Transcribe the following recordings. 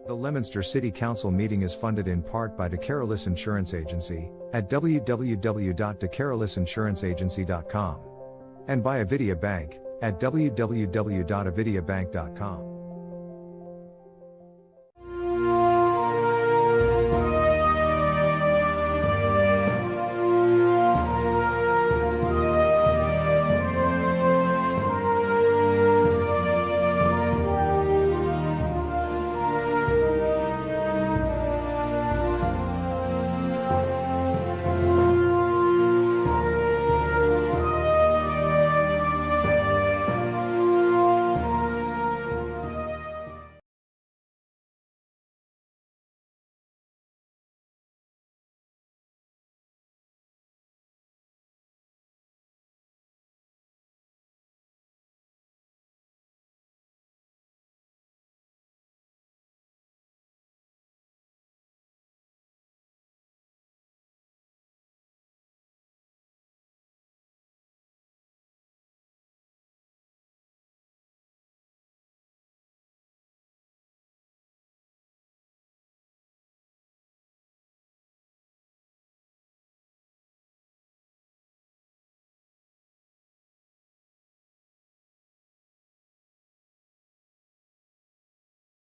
The Leominster City Council meeting is funded in part by DeCarolis Insurance Agency at www.decarolisinsuranceagency.com and by Avidia Bank at www.avidiabank.com.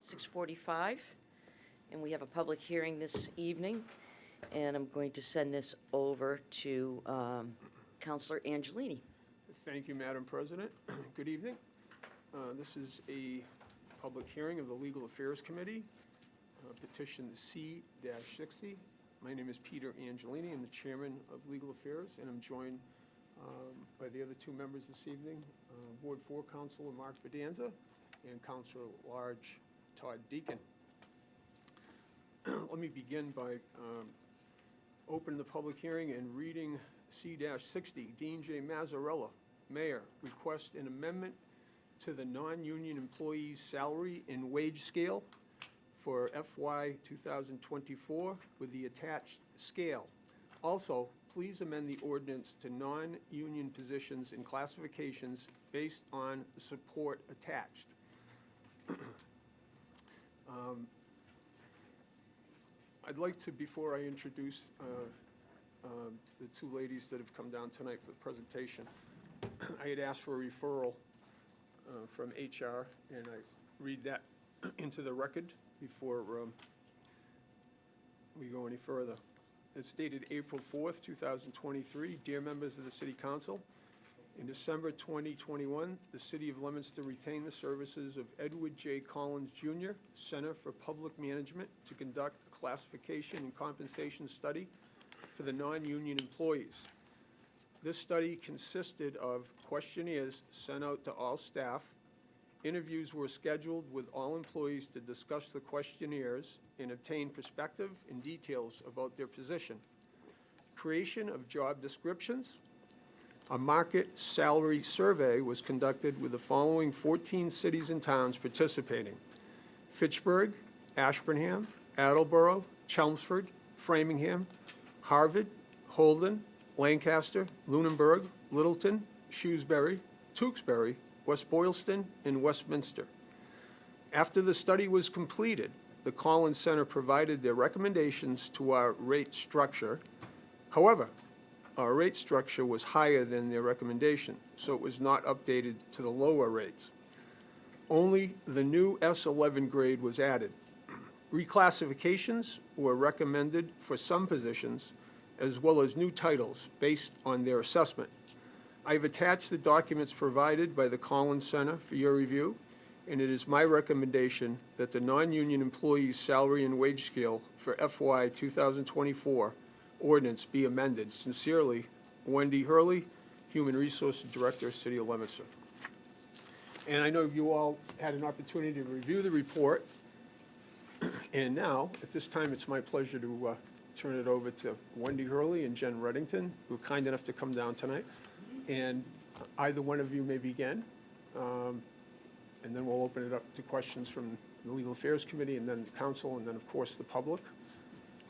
(6:45), and we have a public hearing this evening, and I'm going to send this over to Councilor Angelini. Thank you, Madam President. Good evening. This is a public hearing of the Legal Affairs Committee, petition C-60. My name is Peter Angelini. I'm the chairman of Legal Affairs, and I'm joined by the other two members this evening, Ward 4 Councilor Mark Bedanza and Councilor at Large Todd Deacon. Let me begin by opening the public hearing and reading C-60. Dean J. Mazzarella, Mayor, request an amendment to the non-union employees' salary and wage scale for FY 2024 with the attached scale. Also, please amend the ordinance to non-union positions and classifications based on the support attached. I'd like to, before I introduce the two ladies that have come down tonight for the presentation, I had asked for a referral from HR, and I read that into the record before we go any further. It's dated April 4th, 2023. Dear members of the City Council, in December 2021, the City of Leominster retained the services of Edward J. Collins, Jr., Center for Public Management, to conduct a classification and compensation study for the non-union employees. This study consisted of questionnaires sent out to all staff. Interviews were scheduled with all employees to discuss the questionnaires and obtain perspective and details about their position. Creation of job descriptions. A market salary survey was conducted with the following 14 cities and towns participating: Fitchburg, Ashburnham, Attleboro, Chelmsford, Framingham, Harvard, Holden, Lancaster, Lunenburg, Littleton, Shrewsbury, Tewksbury, West Boylston, and Westminster. After the study was completed, the Collins Center provided their recommendations to our rate structure. However, our rate structure was higher than their recommendation, so it was not updated to the lower rates. Only the new S11 grade was added. Reclassifications were recommended for some positions, as well as new titles based on their assessment. I've attached the documents provided by the Collins Center for your review, and it is my recommendation that the non-union employees' salary and wage scale for FY 2024 ordinance be amended. Sincerely, Wendy Hurley, Human Resources Director, City of Leominster. And I know you all had an opportunity to review the report. And now, at this time, it's my pleasure to turn it over to Wendy Hurley and Jen Reddington, who were kind enough to come down tonight. And either one of you may begin. And then we'll open it up to questions from the Legal Affairs Committee, and then the Council, and then, of course, the public.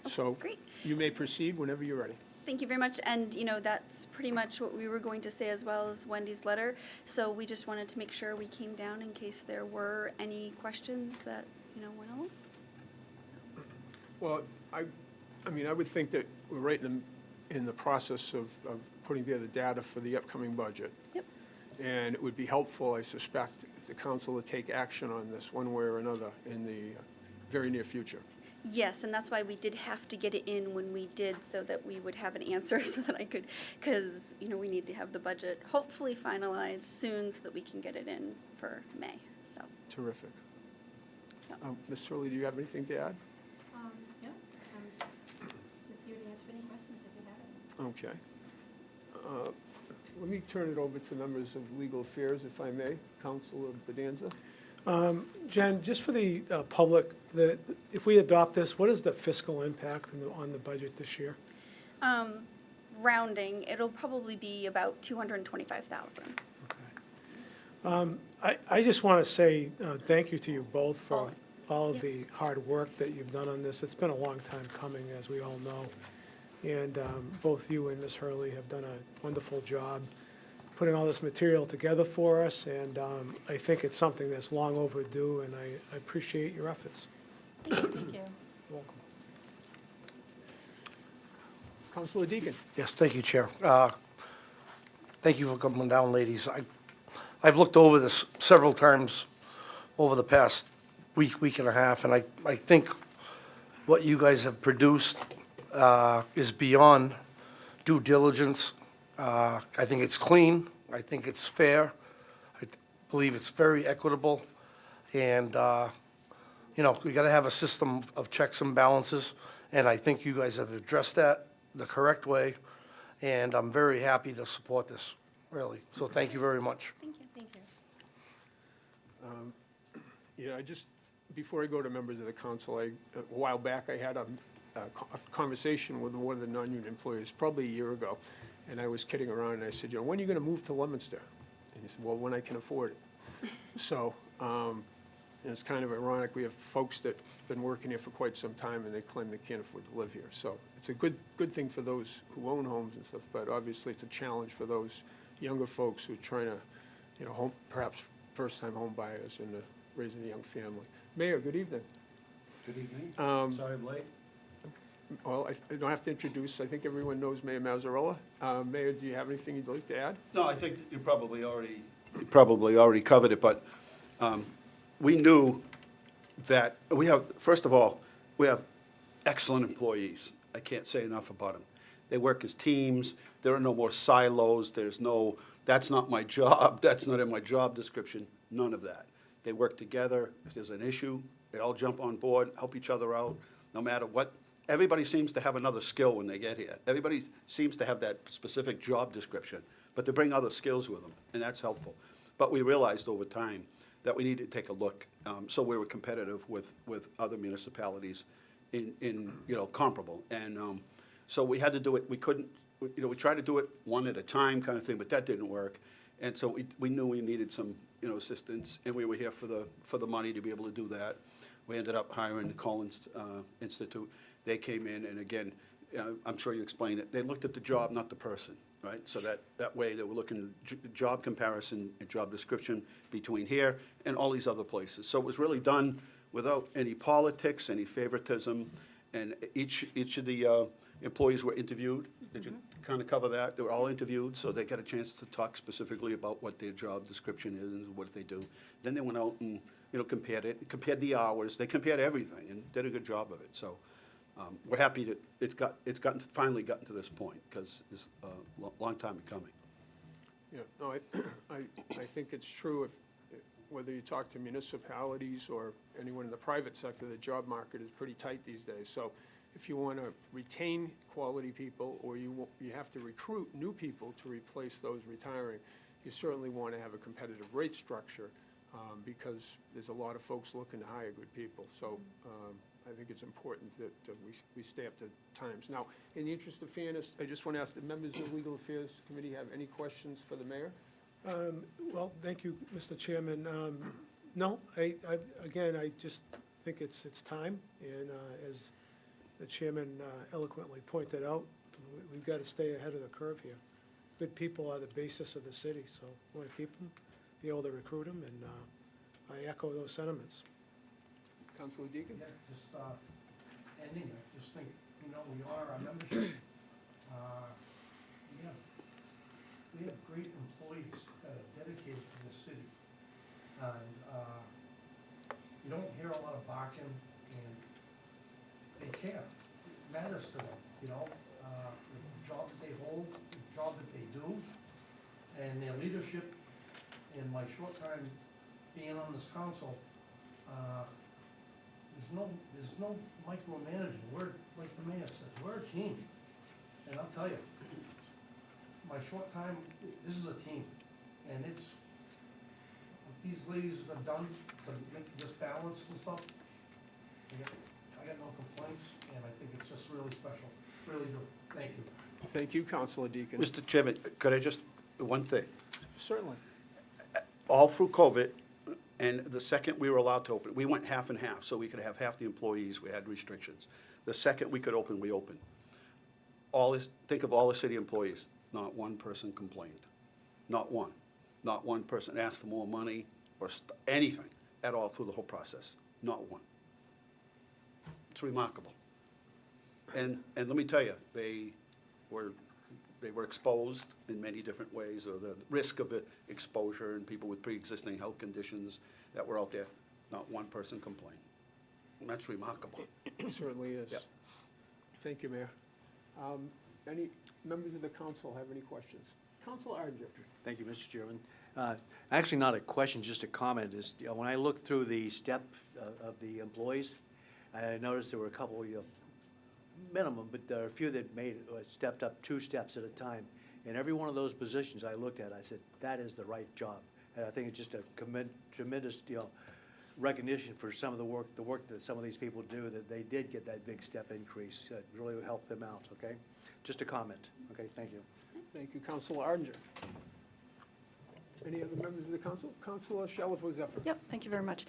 Okay, so great. You may proceed whenever you're ready. Thank you very much. And, you know, that's pretty much what we were going to say, as well as Wendy's letter. So we just wanted to make sure we came down in case there were any questions that, will. Well, I mean, I would think that we're right in the process of putting together data for the upcoming budget. Yep. And it would be helpful, I suspect, if the council to take action on this one way or another in the very near future. Yes, and that's why we did have to get it in when we did, so that we would have an answer, so that I could, because, you know, we need to have the budget hopefully finalized soon so that we can get it in for May, so. Terrific. Yep. Ms. Hurley, do you have anything to add? No, just here to answer any questions if you have any. Okay. Let me turn it over to members of Legal Affairs, if I may. Councilor Bedanza? Jen, just for the public, if we adopt this, what is the fiscal impact on the budget this year? Rounding, it'll probably be about 225,000. Okay. I just want to say thank you to you both for all of yeah. the hard work that you've done on this. It's been a long time coming, as we all know. And both you and Ms. Hurley have done a wonderful job putting all this material together for us, and I think it's something that's long overdue, and I appreciate your efforts. Thank you. You're welcome. Councilor Deacon? Yes, thank you, Chair. Thank you for coming down, ladies. I've looked over this several times over the past week and a half, and I think what you guys have produced is beyond due diligence. I think it's clean. I think it's fair. I believe it's very equitable. And, you know, we got to have a system of checks and balances, and I think you guys have addressed that the correct way, and I'm very happy to support this, really. So thank you very much. Thank you. Thank you. Yeah, before I go to members of the council, a while back, I had a conversation with one of the non-union employees, probably a year ago, and I was kidding around, and I said, when are you going to move to Leominster? And he said, well, when I can afford it. So, and it's kind of ironic, we have folks that have been working here for quite some time, and they claim they can't afford to live here. So it's a good thing for those who own homes and stuff, but obviously it's a challenge for those younger folks who are trying to, perhaps first-time home buyers and raising a young family. Mayor, good evening. Good evening. Sorry I'm late. Well, I don't have to introduce, I think everyone knows Mayor Mazzarella. Mayor, do you have anything you'd like to add? No, I think you probably already covered it, but we knew that first of all, we have excellent employees. I can't say enough about them. They work as teams. There are no more silos. That's not my job. That's not in my job description. None of that. They work together. If there's an issue, they all jump on board, help each other out, no matter what. Everybody seems to have another skill when they get here. Everybody seems to have that specific job description, but they bring other skills with them, and that's helpful. But we realized over time that we needed to take a look, so we were competitive with other municipalities in comparable. And so we had to do it. We couldn't, we tried to do it one at a time kind of thing, but that didn't work. And so we knew we needed some, assistance, and we were here for the money to be able to do that. We ended up hiring the Collins Institute. They came in, and again, I'm sure you explained it, they looked at the job, not the person, right? So that way they were looking at job comparison and job description between here and all these other places. So it was really done without any politics, any favoritism, and each of the employees were interviewed. Did you kind of cover that? They were all interviewed, so they got a chance to talk specifically about what their job description is and what they do. Then they went out and compared the hours. They compared everything and did a good job of it. So we're happy that it's finally gotten to this point, because it's a long time in coming. Yeah, no, I think it's true. Whether you talk to municipalities or anyone in the private sector, the job market is pretty tight these days. So if you want to retain quality people, or you have to recruit new people to replace those retiring, you certainly want to have a competitive rate structure, because there's a lot of folks looking to hire good people. So I think it's important that we stay up to times. Now, in the interest of fairness, I just want to ask the members of the Legal Affairs Committee have any questions for the mayor? Well, thank you, Mr. Chairman. No, I just think it's time, and as the chairman eloquently pointed out, we've got to stay ahead of the curve here. Good people are the basis of the city, so we want to keep them, be able to recruit them, and I echo those sentiments. Councilor Deacon? Yeah, just, ending, I just think, we are, our membership, we have great employees that are dedicated to the city. And, you don't hear a lot of barking, and they care. It matters to them, the job that they hold, the job that they do, and their leadership. In my short time being on this council, there's no micromanaging. We're, like the mayor said, we're a team. And I'll tell you, my short time, this is a team. And it's, what these ladies have done to make this balance and stuff, I got no complaints, and I think it's just really special, really do. Thank you. Thank you, Councilor Deacon. Mr. Chairman, could I just, one thing? Certainly. All through COVID, and the second we were allowed to open, we went half and half, so we could have half the employees, we had restrictions. The second we could open, we opened. Think of all the city employees, not one person complained. Not one. Not one person asked for more money or anything at all through the whole process. Not one. It's remarkable. And let me tell you, they were exposed in many different ways, or the risk of exposure, and people with pre-existing health conditions that were out there. Not one person complained. And that's remarkable. It certainly is. Yep. Thank you, Mayor. Any members of the council have any questions? Councilor Arger. Thank you, Mr. Chairman. Actually, not a question, just a comment. Is when I looked through the step of the employees, I noticed there were a couple, minimum, but there are a few that stepped up 2 steps at a time. And every one of those positions I looked at, I said, that is the right job. And I think it's just a tremendous, recognition for some of the work that some of these people do, that they did get that big step increase. It really helped them out, okay? Just a comment, okay? Thank you. Thank you, Councilor Arger. Any other members of the council? Councilor Shalfo-Zephyr. Yep, thank you very much.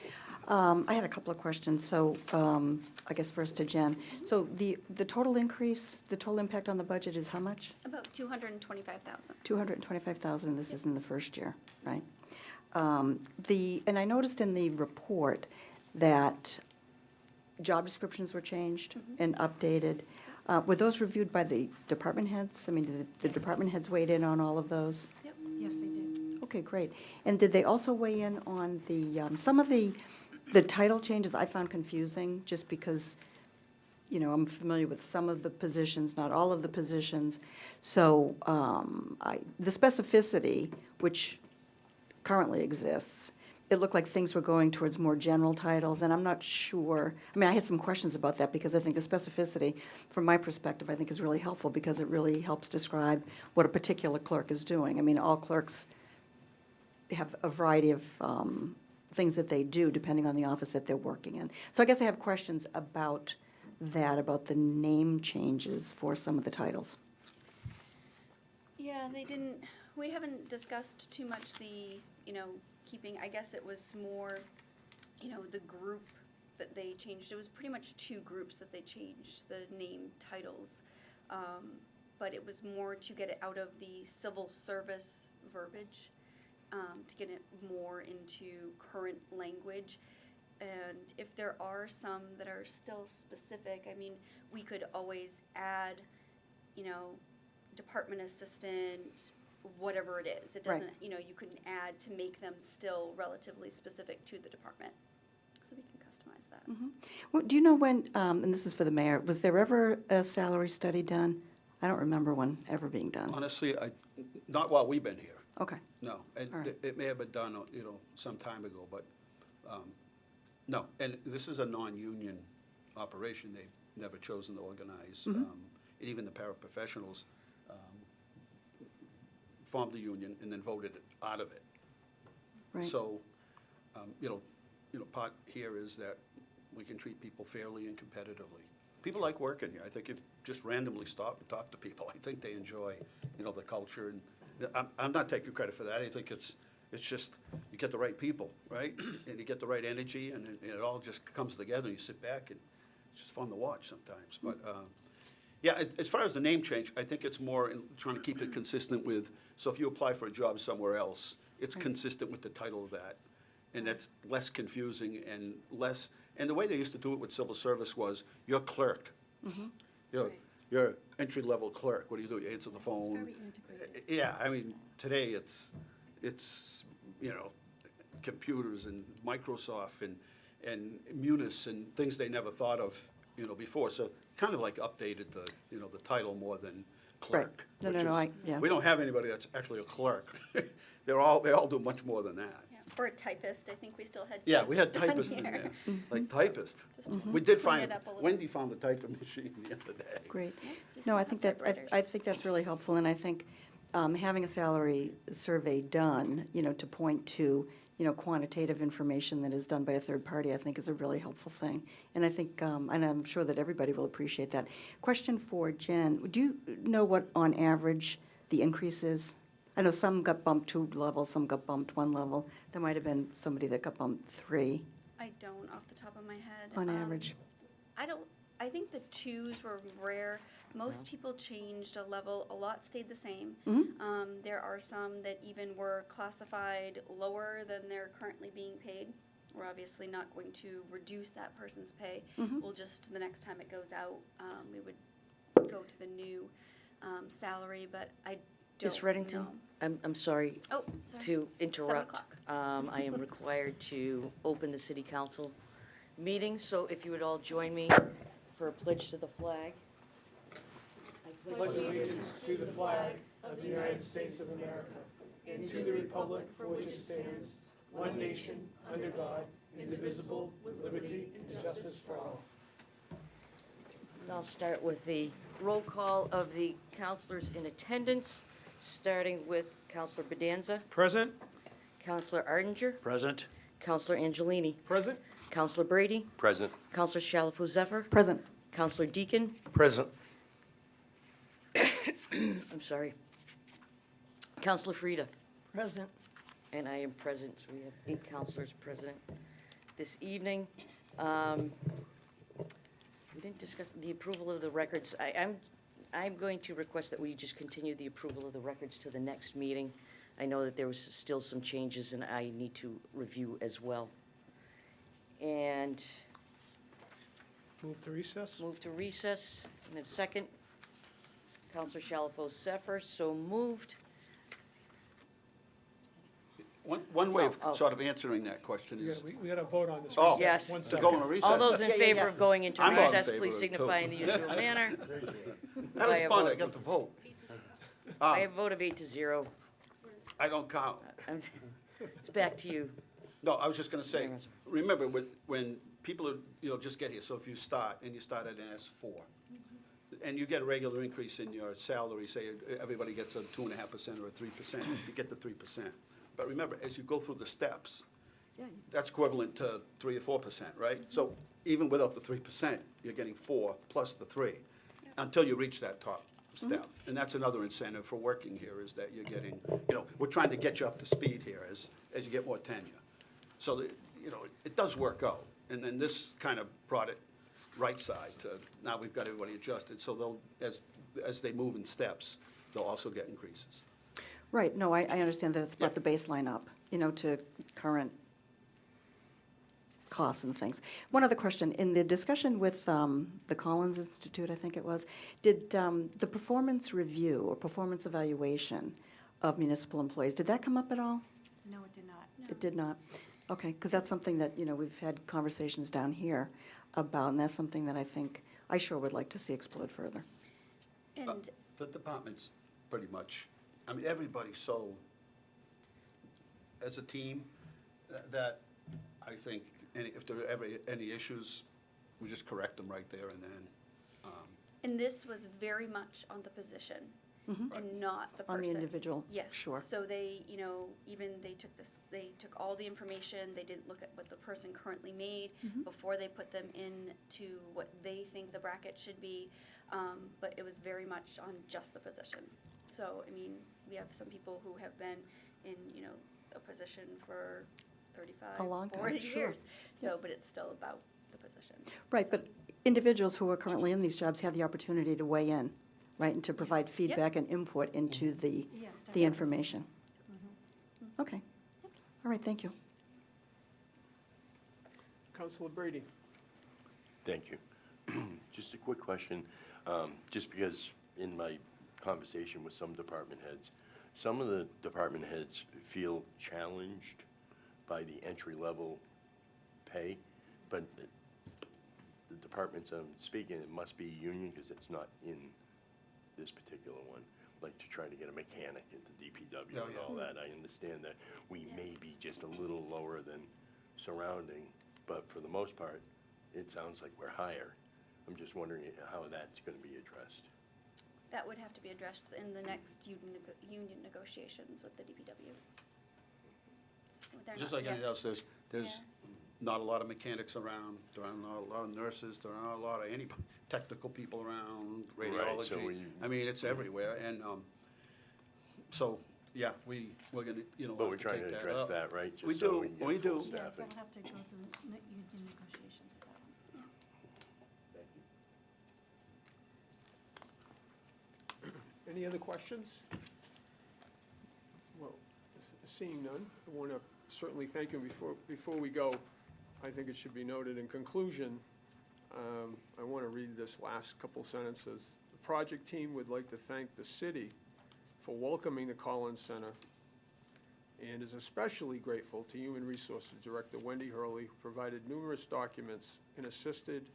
I had a couple of questions, so I guess first to Jen. So the total increase, the total impact on the budget is how much? About 225,000. 225,000, this is in the first year, right? And I noticed in the report that job descriptions were changed and updated. Were those reviewed by the department heads? I mean, did the department heads weigh in on all of those? Yep. Yes, they did. Okay, great. And did they also weigh in on the, some of the title changes I found confusing, just because, I'm familiar with some of the positions, not all of the positions. So the specificity, which currently exists, it looked like things were going towards more general titles, and I'm not sure. I mean, I had some questions about that, because I think the specificity, from my perspective, I think is really helpful, because it really helps describe what a particular clerk is doing. I mean, all clerks have a variety of things that they do depending on the office that they're working in. So I guess I have questions about that, about the name changes for some of the titles. Yeah, we haven't discussed too much the, keeping, I guess it was more, the group that they changed. It was pretty much 2 groups that they changed the name titles. But it was more to get it out of the civil service verbiage, to get it more into current language. And if there are some that are still specific, I mean, we could always add, department assistant, whatever it is. It doesn't, you can add to make them still relatively specific to the department. So we can customize that. Mm-hmm. Well, do you know when, and this is for the mayor, was there ever a salary study done? I don't remember one ever being done. Honestly, not while we've been here. Okay. No, and All right. it may have been done, some time ago, but, no. And this is a non-union operation. They've never chosen to organize. Mhm. And even the paraprofessionals formed the union and then voted out of it. Right. So, part here is that we can treat people fairly and competitively. People like working here. I think if you just randomly stop and talk to people, I think they enjoy, the culture. And I'm not taking credit for that. I think it's just, you get the right people, right? And you get the right energy, and it all just comes together. You sit back, and it's just fun to watch sometimes. But, yeah, as far as the name change, I think it's more in trying to keep it consistent with, so if you apply for a job somewhere else, it's Right. consistent with the title of that. And that's less confusing and less And the way they used to do it with civil service was, you're clerk. Mm-hmm. You're, you're entry-level clerk. What do? You answer the phone. Very integrated. Yeah, I mean, today it's, computers and Microsoft and Munis and things they never thought of, before. So kind of like updated the title more than clerk. No, which no, is- yeah. We don't have anybody that's actually a clerk. They all do much more than that. Yeah. Or a typist, I think we still had. Yeah, we had typists on typists in here. there, like typist. Just to We did clean find, it up a little. Wendy found a typing machine the other day. Great. Yes, we No, still I have think that's, I typewriters. think that's really helpful, and I think having a salary survey done, to point to, quantitative information that is done by a third party, I think is a really helpful thing. And I think, and I'm sure that everybody will appreciate that. Question for Jen, do you know what, on average, the increase is? I know some got bumped 2 levels, some got bumped 1 level. There might have been somebody that got bumped 3 I don't off the top of my head. on average. I think the 2s were rare. Most people changed a level, a lot stayed the same. Mhm. There are some that even were classified lower than they're currently being paid. We're obviously not going to reduce that person's pay. Mhm. We'll just, the next time it goes out, we would go to the new salary, but I don't Ms. Reddington, know. I'm sorry Oh, sorry. to interrupt. 7:00. I am required to open the city council meeting, so if you would all join me for a pledge to the flag. I pledge allegiance to the flag of the United States of America and to the republic for which it stands, one nation, under God, indivisible, with liberty and justice for all. And I'll start with the roll call of the councilors in attendance, starting with Councilor Bedanza, Present? Councilor Arndinger, Present. Councilor Angelini, Present? Councilor Brady, Present. Councilor Shalfo Zephyr, Present. Councilor Deacon, Present. I'm sorry, Councilor Frida, Present. and I am present, so we have 8 councilors present this evening. We didn't discuss the approval of the records. I'm going to request that we just continue the approval of the records to the next meeting. I know that there was still some changes, and I need to review as well. And Move to recess? move to recess in a second. Counselor Shalfo Zephyr, so moved. One way of Oh. sort of answering that question is, We got to vote on this Oh. recess. Yes. One to second. go in a recess. All those in favor of going into I'm in recess, favor please of it, too. signify in the usual manner. That was I fun, I vote- got to vote. I have a vote of 8-0. I don't count. I'm- It's back to you. No, I was just gonna say, Yeah, that's- remember, when people are, just get here, so if you start, and you start at an S4, and you get a regular increase in your salary, say everybody gets a 2.5% or a 3%, you get the 3%. But remember, as you go through the steps, that's equivalent to 3 or 4%, right? So even without the 3%, you're getting 4 plus the 3, until you reach that top step. And that's another incentive for working here, is that you're getting, we're trying to get you up to speed here as you get more tenure. So, that, it does work out. And then this kind of brought it right side to, now we've got everybody adjusted, so they'll, as they move in steps, they'll also get increases. Right, no, I understand that it's brought the baseline up, to current costs and things. One other question, in the discussion with the Collins Institute, I think it was, did the performance review or performance evaluation of municipal employees, did that come up at all? No, it did not. It did not? Okay, because that's something that, we've had conversations down here about, and that's something that I think I sure would like to see explored further. And The department's pretty much, everybody's so, as a team, that I think if there are ever any issues, we just correct them right there and then. And this was very much on the position and not the person. On the individual, Yes. sure. So they, even they took all the information, they didn't look at what the person currently made before they put them into what they think the bracket should be, but it was very much on just the position. So, we have some people who have been in, a position for 35, A long time, 40 sure. years. So, but it's still about the position. Right, but individuals who are currently in these jobs have the opportunity to weigh in, right, and to provide Yes. feedback and input into the Yes, the information. Okay. All right, thank you. Counselor Brady? Thank you. Just a quick question, just because in my conversation with some department heads, some of the department heads feel challenged by the entry-level pay, but the departments I'm speaking, it must be union because it's not in this particular one, like to try to get a mechanic into DPW and all that. I understand that we may be just a little lower than surrounding, but for the most part, it sounds like we're higher. I'm just wondering how that's going to be addressed. That would have to be addressed in the next union negotiations with the DPW. They're Just not- like yeah. anything else, there's Yeah. not a lot of mechanics around, there aren't a lot of nurses, there aren't a lot of any technical people around, Right, so radiology. I mean, it's everywhere, and, so, yeah, we're gonna, you know, But we're have to trying take to that address up. that, right? Just We so do, can get we full do. Yeah, staffing. we'll have to go through union negotiations with that one. Any other questions? Well, seeing none, I want to certainly thank you. Before we go, I think it should be noted in conclusion, I want to read this last couple sentences. The project team would like to thank the city for welcoming the Collins Center and is especially grateful to Human Resources Director Wendy Hurley, who provided numerous documents and assisted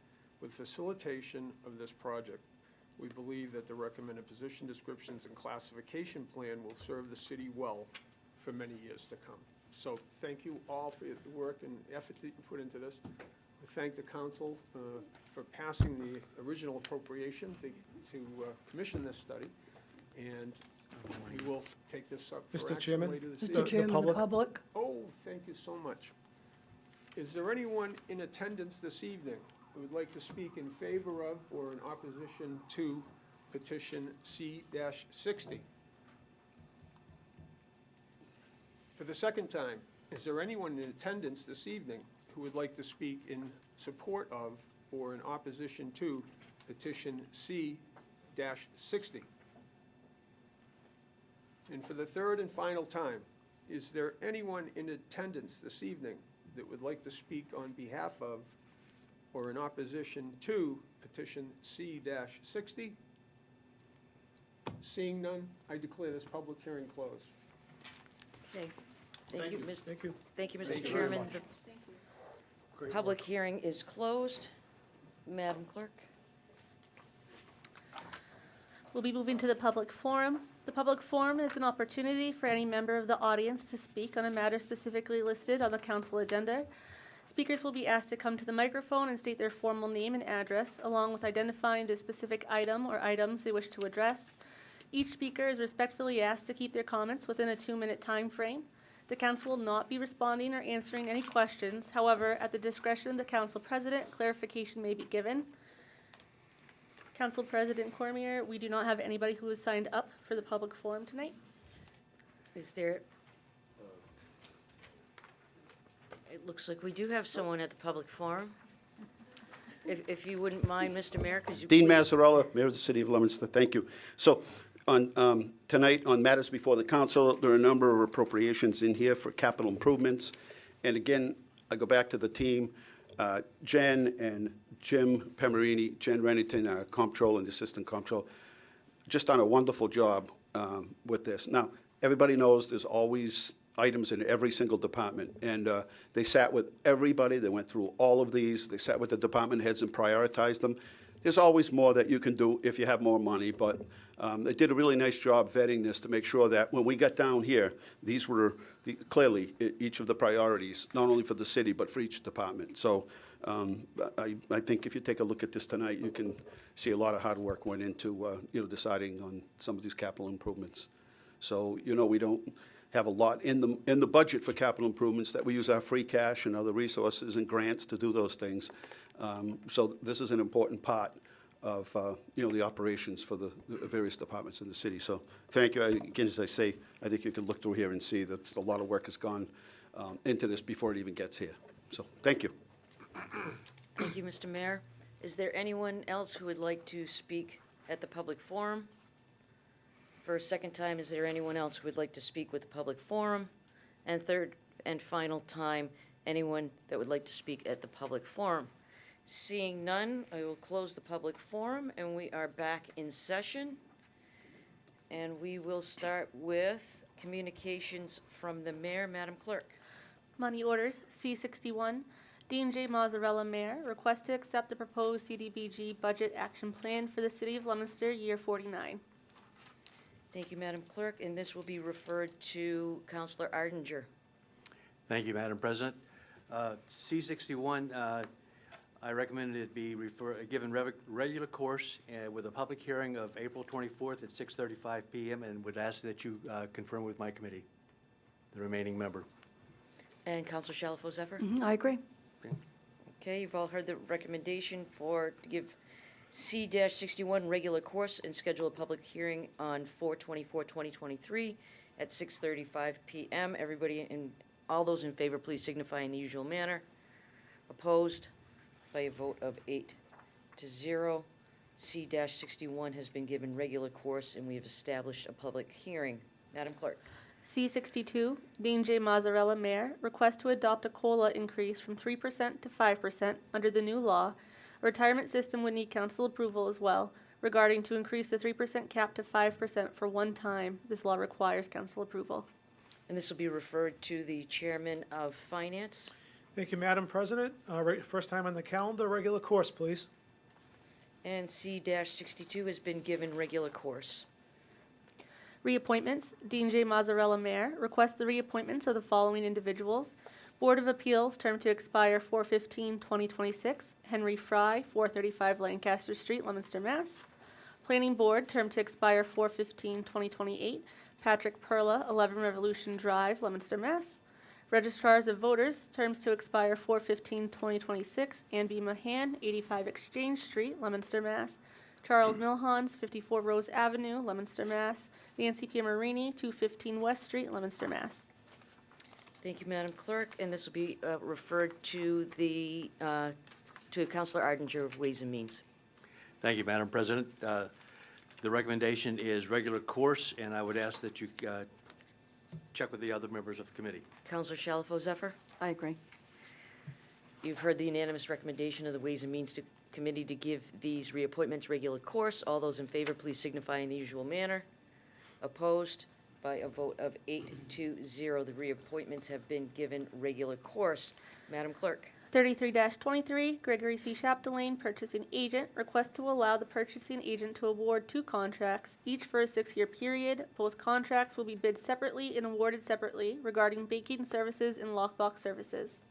with facilitation of this project. We believe that the recommended position descriptions and classification plan will serve the city well for many years to come. So thank you all for the work and effort that you put into this. We thank the council for passing the original appropriation to commission this study, and we will take this up for Mr. action Chairman? later this Mr. evening. Chairman, the public? Oh, thank you so much. Is there anyone in attendance this evening who would like to speak in favor of or in opposition to petition C-60? For the second time, is there anyone in attendance this evening who would like to speak in support of or in opposition to petition C-60? And for the third and final time, is there anyone in attendance this evening that would like to speak on behalf of or in opposition to petition C-60? Seeing none, I declare this public hearing closed. Okay. Thank you, Mr. Thank you. Thank you, Mr. Thank you very Chairman. much. The Thank you. public hearing is closed. Madam Clerk? We'll be moving to the public forum. The public forum is an opportunity for any member of the audience to speak on a matter specifically listed on the council agenda. Speakers will be asked to come to the microphone and state their formal name and address, along with identifying the specific item or items they wish to address. Each speaker is respectfully asked to keep their comments within a 2-minute time frame. The council will not be responding or answering any questions. However, at the discretion of the council president, clarification may be given. Council President Cormier, we do not have anybody who has signed up for the public forum tonight. Is there? It looks like we do have someone at the public forum. If you wouldn't mind, Mr. Mayor, could you please? Dean Mazzarella, Mayor of the City of Leominster, thank you. So, on, tonight, on matters before the council, there are a number of appropriations in here for capital improvements. And again, I go back to the team, Jen and Jim Pemerini, Jen Rennington, our comptroller and assistant comptroller, just done a wonderful job with this. Now, everybody knows there's always items in every single department, and they sat with everybody, they went through all of these, they sat with the department heads and prioritized them. There's always more that you can do if you have more money, but they did a really nice job vetting this to make sure that when we got down here, these were clearly each of the priorities, not only for the city, but for each department. So I think if you take a look at this tonight, you can see a lot of hard work went into deciding on some of these capital improvements. So, we don't have a lot in the budget for capital improvements, that we use our free cash and other resources and grants to do those things. So this is an important part of, the operations for the various departments in the city. So thank you. Again, as I say, I think you can look through here and see that a lot of work has gone into this before it even gets here. So thank you. Thank you, Mr. Mayor. Is there anyone else who would like to speak at the public forum? For a second time, is there anyone else who would like to speak with the public forum? And third and final time, anyone that would like to speak at the public forum? Seeing none, I will close the public forum, and we are back in session. And we will start with communications from the mayor. Madam Clerk. Money orders, C61. Dean J. Mazzarella, Mayor, request to accept the proposed CDBG budget action plan for the city of Leominster, year 49. Thank you, Madam Clerk, and this will be referred to Counselor Arndinger. Thank you, Madam President. C61, I recommend it be given regular course with a public hearing of April 24th at 6:35 PM, and would ask that you confirm with my committee, the remaining member. And Counselor Shalfo Zephyr? I agree. Okay, you've all heard the recommendation to give C-61 regular course and schedule a public hearing on 4/24/2023 at 6:35 PM. Everybody, all those in favor, please signify in the usual manner. Opposed? By a vote of 8-0. C-61 has been given regular course, and we have established a public hearing. Madam Clerk. C62, Dean J. Mazzarella, Mayor, request to adopt a COLA increase from 3% to 5% under the new law. A retirement system would need council approval as well, regarding to increase the 3% cap to 5% for one time. This law requires council approval. And this will be referred to the Chairman of Finance. Thank you, Madam President. First time on the calendar, regular course, please. And C-62 has been given regular course. Reappointments, Dean J. Mazzarella, Mayor, request the reappointments of the following individuals. Board of Appeals, term to expire 4/15/2026, Henry Fry, 435 Lancaster Street, Leominster, Mass. Planning Board, term to expire 4/15/2028, Patrick Perla, 11 Revolution Drive, Leominster, Mass. Registrars of Voters, terms to expire 4/15/2026, Ann B. Mahan, 85 Exchange Street, Leominster, Mass. Charles Milhans, 54 Rose Avenue, Leominster, Mass. Nancy Piamarini, 215 West Street, Leominster, Mass. Thank you, Madam Clerk, and this will be referred to to Counselor Arndinger of Ways and Means. Thank you, Madam President. The recommendation is regular course, and I would ask that you check with the other members of the committee. Counselor Shalfo Zephyr? I agree. You've heard the unanimous recommendation of the Ways and Means Committee to give these reappointments regular course. All those in favor, please signify in the usual manner. Opposed? By a vote of 8-0, the reappointments have been given regular course. Madam Clerk. 33-23, Gregory C. Chapdelaine, Purchasing Agent, request to allow the purchasing agent to award 2 contracts, each for a 6-year period. Both contracts will be bid separately and awarded separately regarding banking services and lockbox services.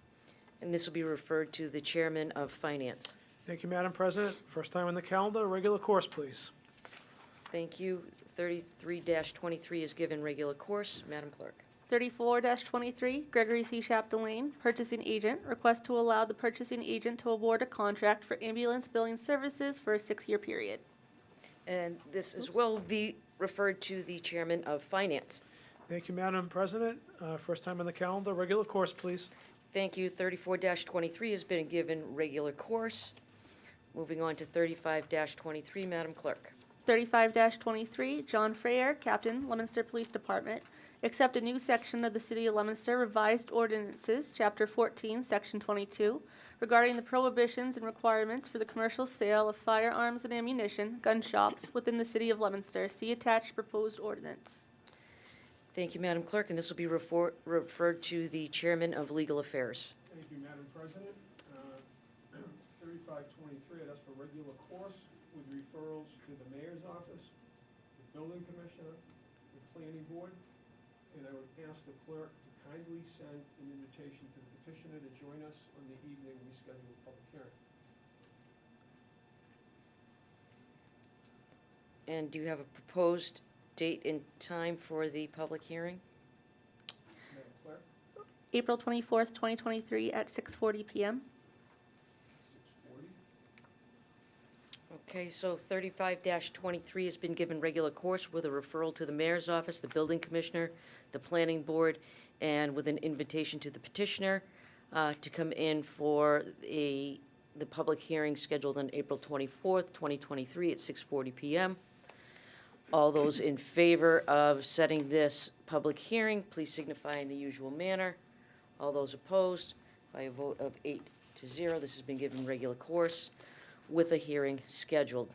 And this will be referred to the Chairman of Finance. Thank you, Madam President. First time on the calendar, regular course, please. Thank you. 33-23 is given regular course. Madam Clerk. 34-23, Gregory C. Chapdelaine, Purchasing Agent, request to allow the purchasing agent to award a contract for ambulance billing services for a 6-year period. And this as well will be referred to the Chairman of Finance. Thank you, Madam President. First time on the calendar, regular course, please. Thank you. 34-23 has been given regular course. Moving on to 35-23, Madam Clerk. 35-23, John Freyer, Captain, Leominster Police Department, accept a new section of the City of Leominster Revised Ordinances, Chapter 14, Section 22, regarding the prohibitions and requirements for the commercial sale of firearms and ammunition, gun shops, within the City of Leominster. See attached proposed ordinance. Thank you, Madam Clerk, and this will be referred to the Chairman of Legal Affairs. Thank you, Madam President. 35-23, I'd ask for regular course with referrals to the Mayor's Office, the Building Commissioner, the Planning Board, and I would ask the clerk to kindly send an invitation to the petitioner to join us on the evening we schedule a public hearing. And do you have a proposed date and time for the public hearing? Madam Clerk, April 24th, 2023 at 6:40 p.m. 6:40. Okay, so 35-23 has been given regular course with a referral to the Mayor's Office, the Building Commissioner, the Planning Board, and with an invitation to the petitioner to come in for the public hearing scheduled on April 24th, 2023 at 6:40 p.m. All those in favor of setting this public hearing, please signify in the usual manner. All those opposed, by a vote of 5-0. This has been given regular course with a hearing scheduled.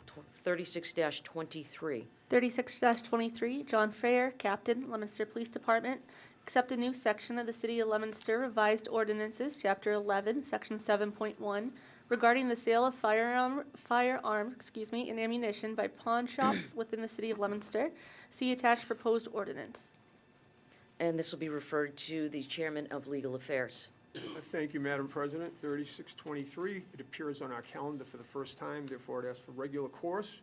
36-23. 36-23, John Freyer, Captain, Leominster Police Department. Accept a new section of the City of Leominster Revised Ordinances, Chapter 11, Section 7.1, regarding the sale of firearms, and ammunition by pawn shops within the City of Leominster. See attached proposed ordinance. And this will be referred to the Chairman of Legal Affairs. Thank you, Madam President. 3623, it appears on our calendar for the first time, therefore it asks for regular course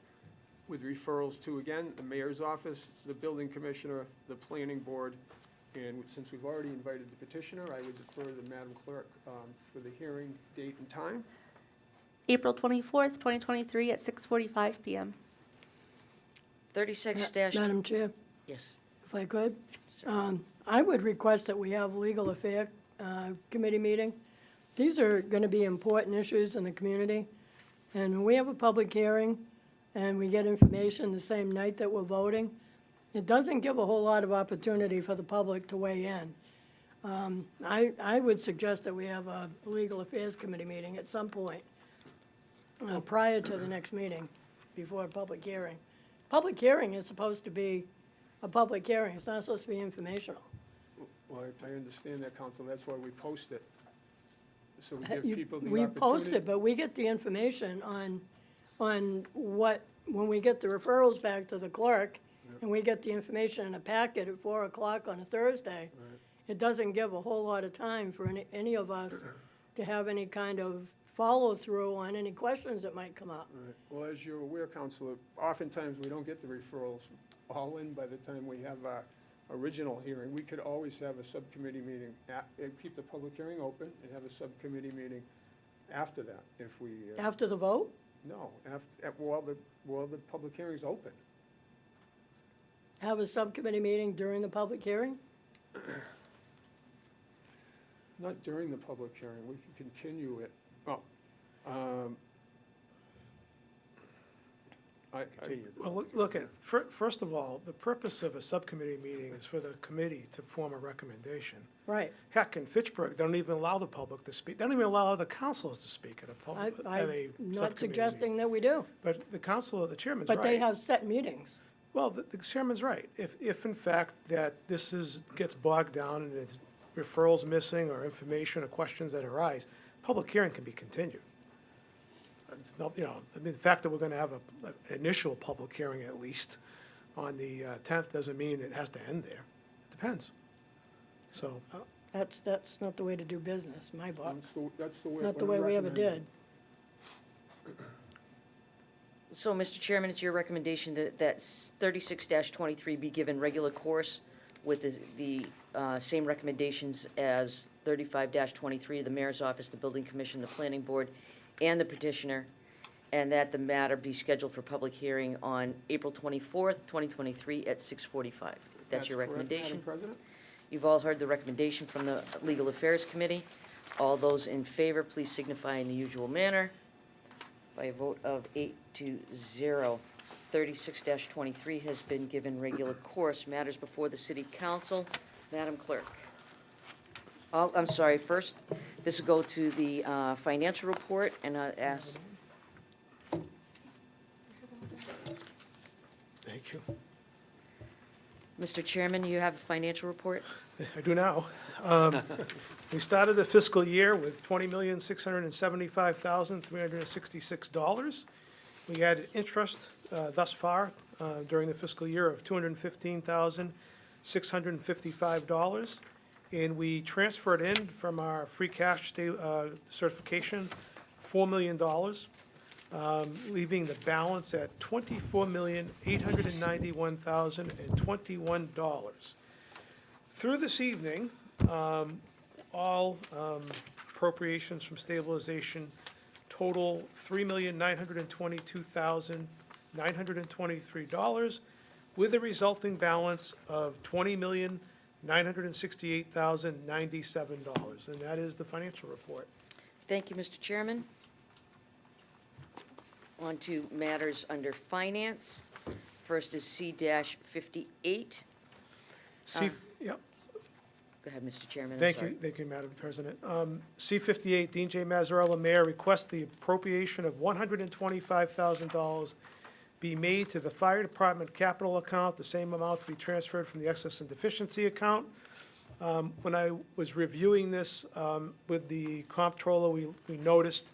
with referrals to, again, the Mayor's Office, the Building Commissioner, the Planning Board, and since we've already invited the petitioner, I would defer to Madam Clerk for the hearing date and time. April 24th, 2023 at 6:45 PM. 36- Madam Chair, Yes. if I could, Sir. I would request that we have legal affair committee meeting. These are going to be important issues in the community, and when we have a public hearing and we get information the same night that we're voting, it doesn't give a whole lot of opportunity for the public to weigh in. I would suggest that we have a legal affairs committee meeting at some point prior to the next meeting, before a public hearing. Public hearing is supposed to be a public hearing. It's not supposed to be informational. Well, I understand that, Counsel, that's why we post it, so we give You- people the We opportunity. post it, but we get the information on what, when we get the referrals back to the clerk, and we get the information in a packet at 4 o'clock on a Thursday, it doesn't give a whole lot of time for any of us to have any kind of follow-through on any questions that might come up. Right. Well, as you're aware, Counselor, oftentimes we don't get the referrals all in by the time we have our original hearing. We could always have a subcommittee meeting, keep the public hearing open and have a subcommittee meeting after that, if we, After the vote? no, while the public hearing's open. Have a subcommittee meeting during the public hearing? Not during the public hearing, we can continue it. Well, Well, look at, first of all, the purpose of a subcommittee meeting is for the committee to form a recommendation. Right. Heck, in Fitchburg, they don't even allow the public to speak. They don't even allow the councilors to speak at a public, at a I'm subcommittee not suggesting meeting. that we do, But the the chairman's right. but they have set meetings. Well, the chairman's right. If in fact that this gets bogged down and it's referrals missing or information or questions that arise, public hearing can be continued. It's not, I mean, the fact that we're gonna have an initial public hearing at least on the 10th doesn't mean it has to end there. It depends. So, That's not the way to do business, in my book. That's the way. Not the what I'm way we ever recommending. did. So, Mr. Chairman, it's your recommendation that 36-23 be given regular course with the same recommendations as 35-23, the Mayor's Office, the Building Commission, the Planning Board, and the petitioner, and that the matter be scheduled for public hearing on April 24th, 2023 at 6:45. That's your correct, recommendation? Madam President? You've all heard the recommendation from the Legal Affairs Committee. All those in favor, please signify in the usual manner by a vote of 8-0. 36-23 has been given regular course. Matters before the City Council. Madam Clerk. Oh, I'm sorry, first, this will go to the financial report, and I ask, thank you. Mr. Chairman, you have a financial report? I do now. We started the fiscal year with $20,675,366. We had interest thus far during the fiscal year of $215,655. And we transferred in from our free cash certification $4 million, leaving the balance at $24,891,021. Through this evening, all appropriations from stabilization total $3,922,923, with a resulting balance of $20,968,097, and that is the financial report. Thank you, Mr. Chairman. On to matters under finance. First is C-58. See, yep. Go Go ahead, Mr. Chairman, I'm Thank sorry. you, Madam President. C-58, Dean J. Mazzarella, Mayor, requests the appropriation of $125,000 be made to the Fire Department capital account, the same amount to be transferred from the excess and deficiency account. When I was reviewing this with the comptroller, we noticed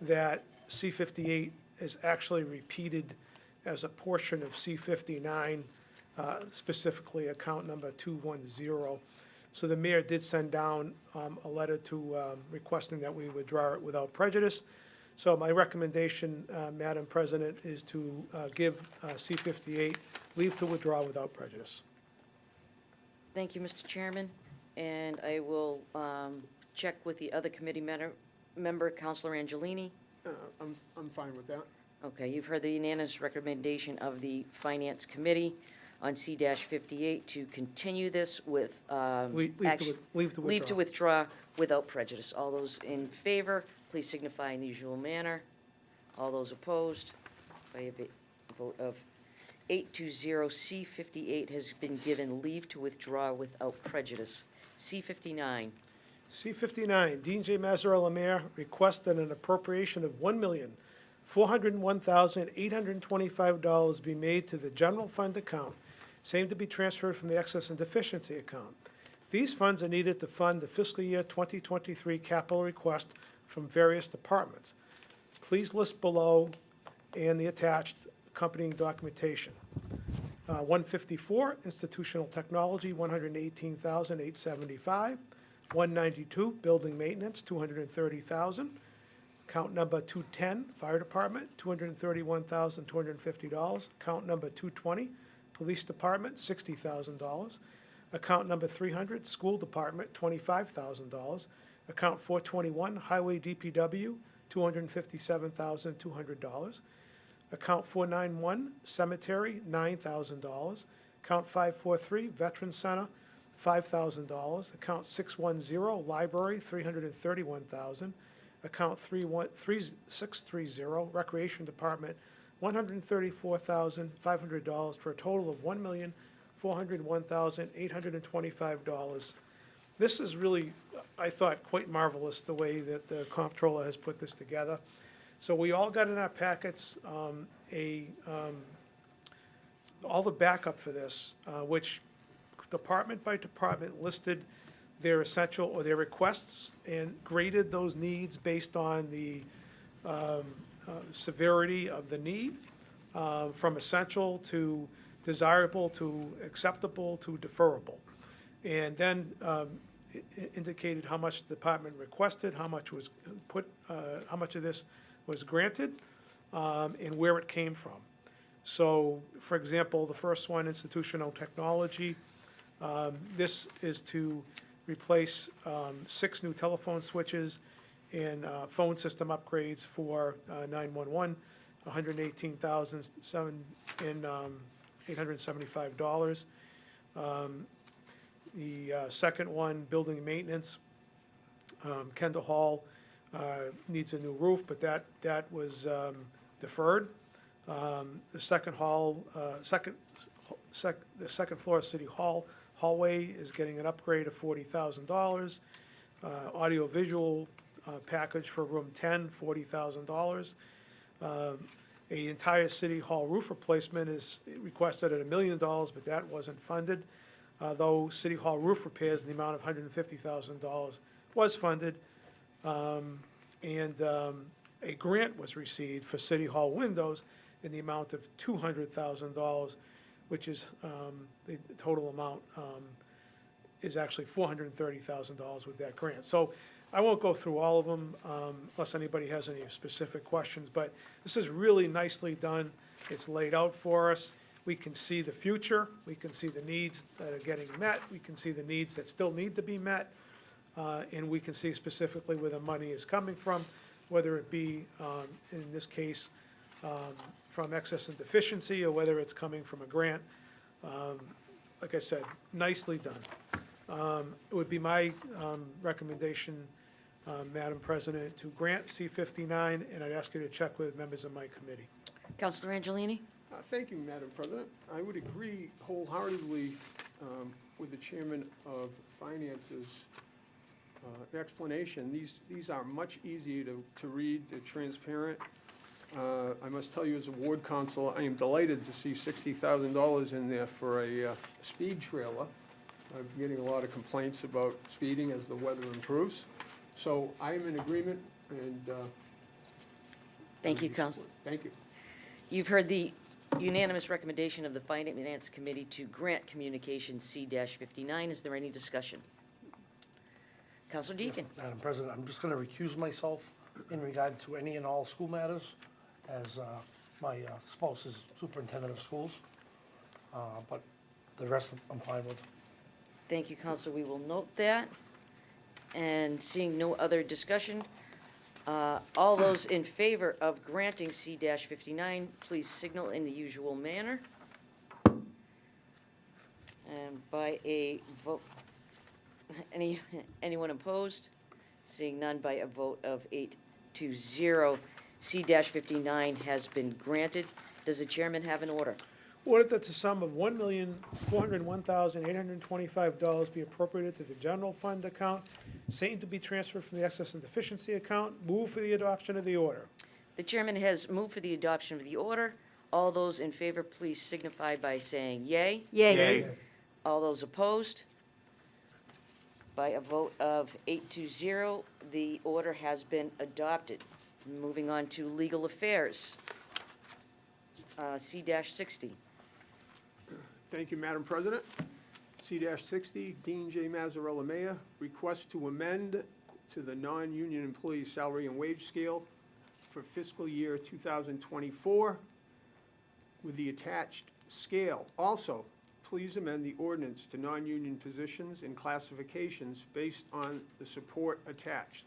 that C-58 is actually repeated as a portion of C-59, specifically account number 210. So the mayor did send down a letter to requesting that we withdraw it without prejudice. So my recommendation, Madam President, is to give C-58 leave to withdraw without prejudice. Thank you, Mr. Chairman, and I will check with the other committee member, Counselor Angelini. I'm fine with that. Okay, you've heard the unanimous recommendation of the Finance Committee on C-58 to continue this with, Leave to withdraw without prejudice. All those in favor, please signify in the usual manner. All those opposed, by a vote of 8-0, C-58 has been given leave to withdraw without prejudice. C-59. C-59, Dean J. Mazzarella, Mayor, requested an appropriation of $1,401,825 be made to the general fund account, same to be transferred from the excess and deficiency account. These funds are needed to fund the fiscal year 2023 capital request from various departments. Please list below and the attached accompanying documentation. 154, institutional technology, $118,875. 192, building maintenance, $230,000. Account number 210, fire department, $231,250. Account number 220, police department, $60,000. Account number 300, school department, $25,000. Account 421, highway DPW, $257,200. Account 491, cemetery, $9,000. Account 543, veteran center, $5,000. Account 610, library, $331,000. Account 3630, recreation department, $134,500 for a total of $1,401,825. This is really, I thought, quite marvelous, the way that the comptroller has put this together. So we all got in our packets all the backup for this, which department by department listed their essential or their requests and graded those needs based on the severity of the need, from essential to desirable to acceptable to deferrable. And then indicated how much the department requested, how much was put, how much of this was granted, and where it came from. So, for example, the first one, institutional technology, this is to replace 6 new telephone switches and phone system upgrades for 911, $118,875. The second one, building maintenance, Kendall Hall needs a new roof, but that was deferred. The second hall, the second floor of City Hall hallway is getting an upgrade of $40,000. Audio-visual package for room 10, $40,000. A entire City Hall roof replacement is requested at $1 million, but that wasn't funded. Though City Hall roof repairs in the amount of $150,000 was funded. And a grant was received for City Hall windows in the amount of $200,000, which is, the total amount is actually $430,000 with that grant. So I won't go through all of them unless anybody has any specific questions, but this is really nicely done. It's laid out for us. We can see the future. We can see the needs that are getting met. We can see the needs that still need to be met. And we can see specifically where the money is coming from, whether it be, in this case, from excess and deficiency, or whether it's coming from a grant. Like I said, nicely done. It would be my recommendation, Madam President, to grant C-59, and I'd ask you to check with members of my committee. Counselor Angelini? Thank you, Madam President. I would agree wholeheartedly with the Chairman of Finance's explanation. These are much easier to read, they're transparent. I must tell you, as a ward council, I am delighted to see $60,000 in there for a speed trailer. I'm getting a lot of complaints about speeding as the weather improves. So I am in agreement, and Thank you, Council. thank you. You've heard the unanimous recommendation of the Finance Committee to grant communication C-59. Is there any discussion? Counselor Deacon? Madam President, I'm just going to recuse myself in regard to any and all school matters, as my spouse is superintendent of schools, but the rest I'm fine with. Thank you, Counselor. We will note that. And seeing no other discussion, all those in favor of granting C-59, please signal in the usual manner. And by a vote, anyone opposed? Seeing none, by a vote of 8-0, C-59 has been granted. Does the chairman have an order? Order that the sum of $1,401,825 be appropriated to the general fund account, same to be transferred from the excess and deficiency account. Move for the adoption of the order. The chairman has moved for the adoption of the order. All those in favor, please signify by saying yay. Yay. All those opposed? By a vote of 8-0, the order has been adopted. Moving on to legal affairs. C-60. Thank you, Madam President. C-60, Dean J. Mazzarella, Mayor, request to amend to the non-union employee salary and wage scale for fiscal year 2024 with the attached scale. Also, please amend the ordinance to non-union positions and classifications based on the support attached.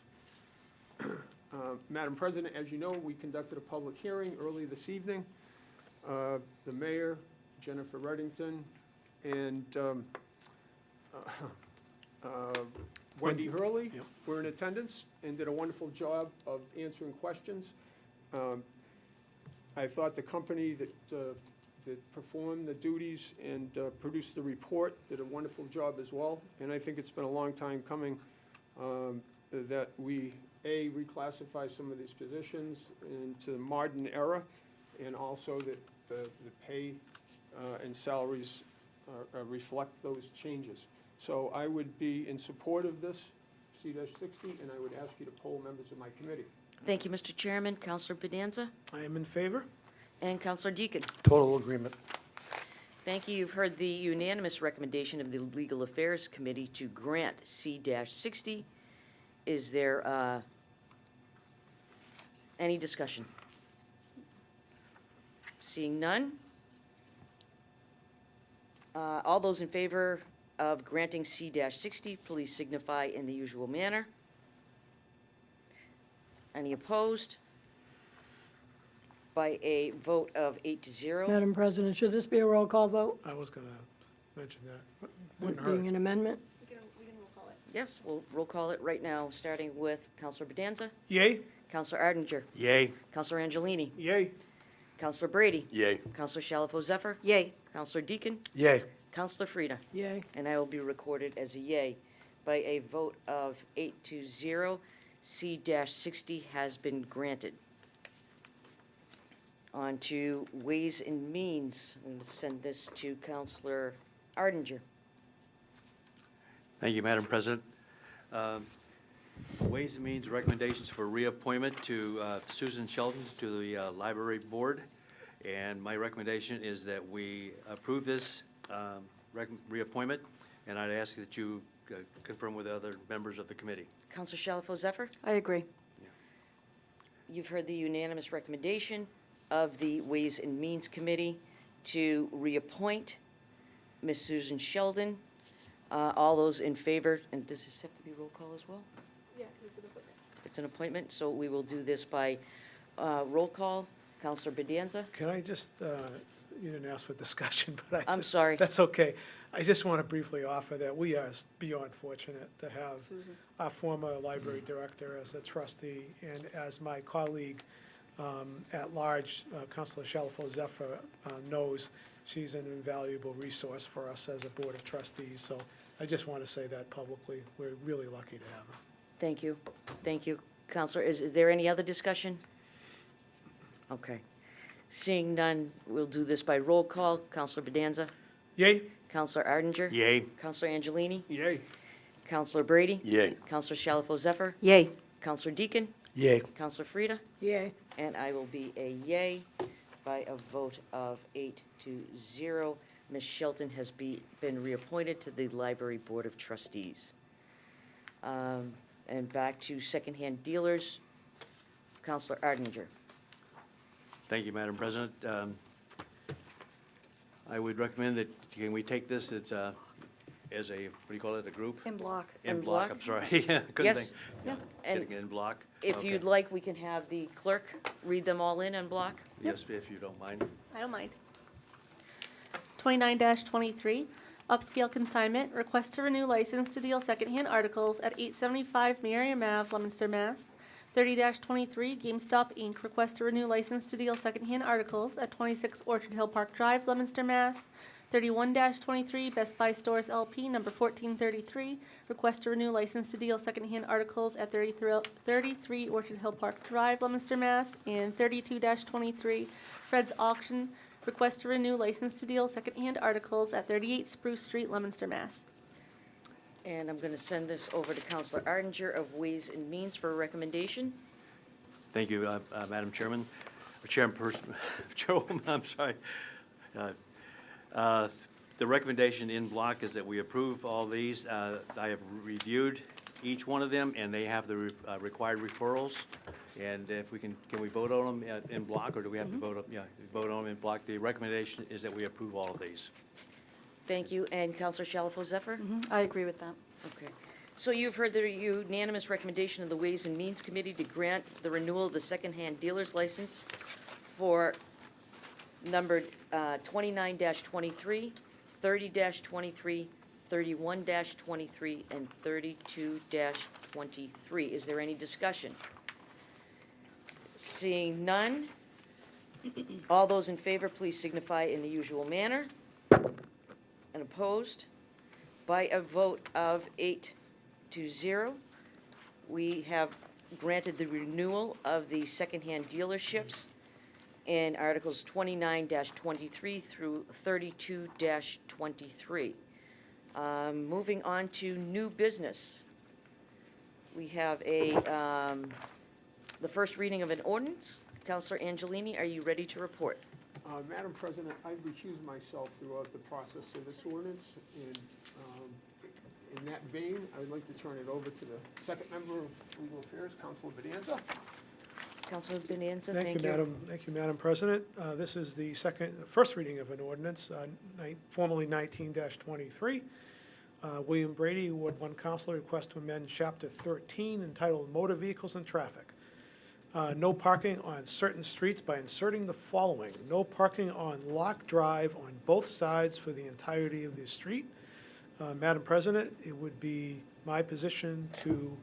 Madam President, as you know, we conducted a public hearing early this evening. The mayor, Jennifer Reddington, and Wendy Hurley were in attendance and did a wonderful job of answering questions. I thought the company that performed the duties and produced the report did a wonderful job as well. And I think it's been a long time coming that we, A, reclassify some of these positions into modern era, and also that the pay and salaries reflect those changes. So I would be in support of this C-60, and I would ask you to poll members of my committee. Thank you, Mr. Chairman. Counselor Bedanza? I am in favor. And Counselor Deacon? Total agreement. Thank you. You've heard the unanimous recommendation of the Legal Affairs Committee to grant C-60. Is there any discussion? Seeing none. All those in favor of granting C-60, please signify in the usual manner. Any opposed? By a vote of 8-0. Madam President, should this be a roll call vote? I was going to mention that. Wouldn't Being hurt. an amendment? We can roll call it. Yes, we'll roll call it right now, starting with Counselor Bedanza, Yay? Counselor Arndinger, Yay. Counselor Angelini, Yay. Counselor Brady, Yay. Counselor Shalfo Zephyr, Yay. Counselor Deacon, Yay. Counselor Frida, Yay. and I will be recorded as a yay. By a vote of 8-0, C-60 has been granted. On to Ways and Means. I'm going to send this to Counselor Arndinger. Thank you, Madam President. Ways and Means recommendations for reappointment to Susan Sheldon to the Library Board. And my recommendation is that we approve this reappointment, and I'd ask that you confirm with the other members of the committee. Counselor Shalfo Zephyr? I agree. You've heard the unanimous recommendation of the Ways and Means Committee to reappoint Ms. Susan Sheldon. All those in favor, and does this have to be roll call as well? Yeah, it's an appointment. It's an appointment, so we will do this by roll call. Counselor Bedanza? Can I just, you didn't ask for discussion, but I'm sorry. That's okay. I just want to briefly offer that we are beyond fortunate to have our former library director as a trustee, and as my colleague, at-large, Councilor Shalfo Zephyr, knows she's an invaluable resource for us as a Board of Trustees. So I just want to say that publicly. We're really lucky to have her. Thank you. Thank you. Counselor, is there any other discussion? Okay. Seeing none, we'll do this by roll call. Counselor Bedanza? Yay? Counselor Arndinger? Yay. Counselor Angelini? Yay. Counselor Brady? Yay. Counselor Shalfo Zephyr? Yay. Counselor Deacon? Yay. Counselor Frida? Yay. And I will be a yay by a vote of 8-0. Ms. Shelton has been reappointed to the Library Board of Trustees. And back to secondhand dealers. Counselor Arndinger. Thank you, Madam President. I would recommend that, can we take this as a, what do you call it, a group? In block. In In block, block? I'm sorry. Couldn't Yes. think. Yeah. And Getting in block? if Okay. you'd like, we can have the clerk read them all in block. Yes, if you don't mind. I don't mind. 29-23, upscale consignment, request to renew license to deal secondhand articles at 875 Miriam Ave, Leominster, Mass. 30-23, GameStop Inc., request to renew license to deal secondhand articles at 26 Orchard Hill Park Drive, Leominster, Mass. 31-23, Best Buy Stores LP, number 1433, request to renew license to deal secondhand articles at 33 Orchard Hill Park Drive, Leominster, Mass. And 32-23, Fred's Auction, request to renew license to deal secondhand articles at 38 Spruce Street, Leominster, Mass. And I'm going to send this over to Counselor Arndinger of Ways and Means for a recommendation. Thank you, Madam Chairman. Chairperson, Chairwoman, I'm sorry. The recommendation in block is that we approve all these. I have reviewed each one of them, and they have the required referrals. And if we can we vote on them in block, or do we have to vote on, vote on them in block? The recommendation is that we approve all of these. Thank you. And Counselor Shalfo Zephyr? I agree with that. Okay. So you've heard the unanimous recommendation of the Ways and Means Committee to grant the renewal of the secondhand dealer's license for numbered 29-23, 30-23, 31-23, and 32-23. Is there any discussion? Seeing none, all those in favor, please signify in the usual manner. And opposed? By a vote of 8-0, we have granted the renewal of the secondhand dealerships in Articles 29-23 through 32-23. Moving on to new business. We have the first reading of an ordinance. Counselor Angelini, are you ready to report? Madam President, I recused myself throughout the process of this ordinance, and in that vein, I would like to turn it over to the second member of Legal Affairs, Councilor Bedanza. Counselor Bonanza, Thank you, Madam President. This is the first reading of an ordinance, formerly 19-23. William Brady, Ward 1 Councilor, requests to amend Chapter 13 entitled Motor Vehicles and Traffic. No parking on certain streets by inserting the following: no parking on Lock Drive on both sides for the entirety of the street. Madam President, it would be my position to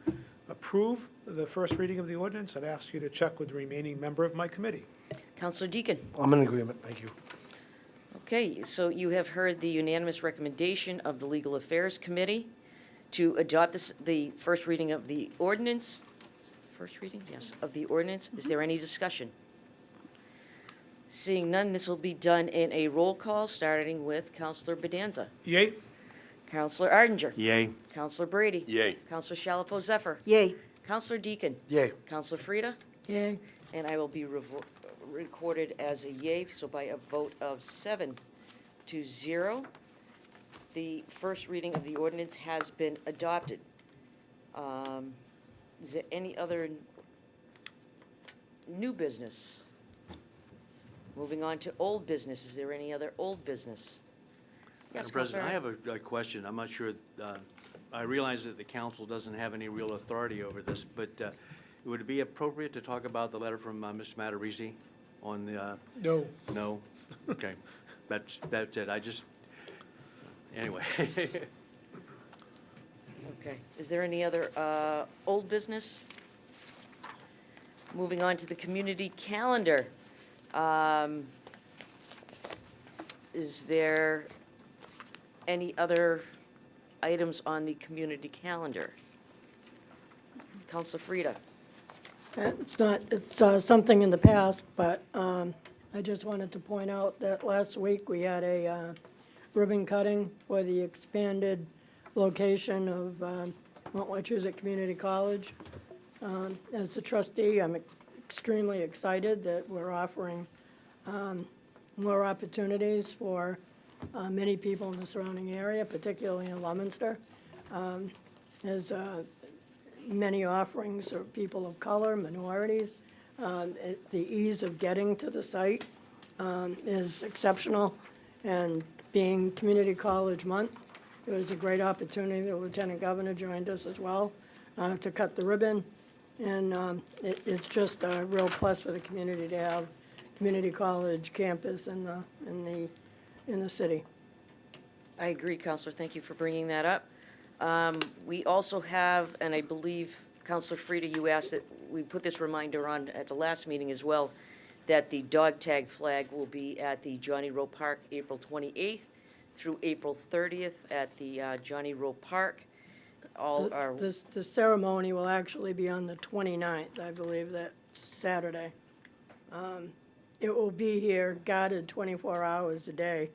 approve the first reading of the ordinance. I'd ask you to check with the remaining member of my committee. Counselor Deacon. I'm in agreement, thank you. Okay, so you have heard the unanimous recommendation of the Legal Affairs Committee to adopt the first reading of the ordinance. First reading, yes, of the ordinance. Is there any discussion? Seeing none, this will be done in a roll call, starting with Counselor Bedanza. Yay? Counselor Arndinger. Yay. Counselor Brady. Yay. Counselor Shalfo Zephyr. Yay. Counselor Deacon. Yay. Counselor Frida. Yay. And I will be recorded as a yay, so by a vote of 7-0, the first reading of the ordinance has been adopted. Is there any other new business? Moving on to old business, is there any other old business? Yes, Madam President, I Counselor. have a question. I'm not sure, I realize that the council doesn't have any real authority over this, but would it be appropriate to talk about the letter from Mr. Matarese on the, No. no? Okay, that's it. I just, anyway. Okay, is there any other old business? Moving on to the community calendar. Is there any other items on the community calendar? Counselor Frida? It's something in the past, but I just wanted to point out that last week we had a ribbon cutting for the expanded location of Mount Wachusett Community College. As the trustee, I'm extremely excited that we're offering more opportunities for many people in the surrounding area, particularly in Leominster. There's many offerings for people of color, minorities. The ease of getting to the site is exceptional, and being Community College Month, it was a great opportunity. The Lieutenant Governor joined us as well to cut the ribbon, and it's just a real plus for the community to have community college campus in the city. I agree, Counselor. Thank you for bringing that up. We also have, and I believe, Counselor Frida, you asked that we put this reminder on at the last meeting as well, that the dog tag flag will be at the Johnny Rowe Park April 28th through April 30th at the Johnny Rowe Park. The ceremony will actually be on the 29th, I believe, that Saturday. It will be here guarded 24 hours a day,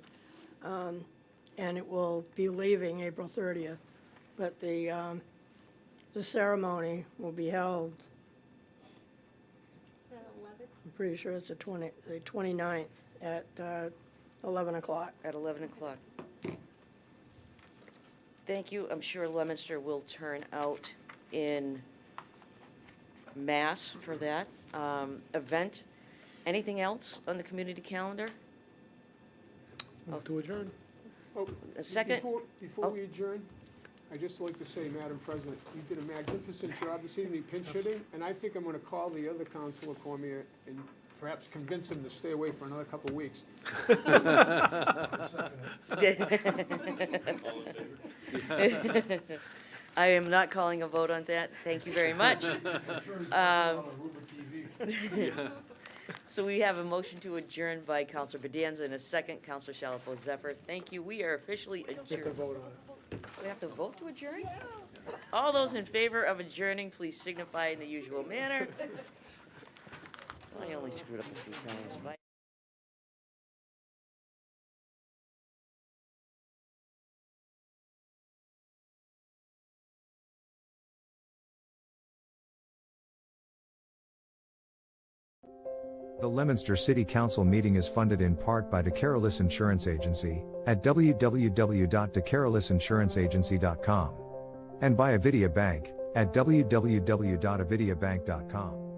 and it will be leaving April 30th. But the ceremony will be held, I'm pretty sure it's the 29th at 11 o'clock. At 11 o'clock. Thank you. I'm sure Leominster will turn out in mass for that event. Anything else on the community calendar? Move to adjourn. Oh, A second? Before Oh. we adjourn, I'd just like to say, Madam President, you did a magnificent job this evening pinch hitting, and I think I'm going to call the other Councilor Cormier and perhaps convince him to stay away for another couple of weeks. I am not calling a vote on that. Thank you very much. So we have a motion to adjourn by Counselor Bedanza and a second, Counselor Shalfo-Zephyr. Thank you. We are officially Get the adjourned. vote on it. We have to vote to adjourn? All those in favor of adjourning, please signify in the usual manner. I only screwed up a few times. Bye. The Leominster City Council meeting is funded in part by DeCarolis Insurance Agency at www.decarolisinsuranceagency.com and by Avidia Bank at www.avidiabank.com.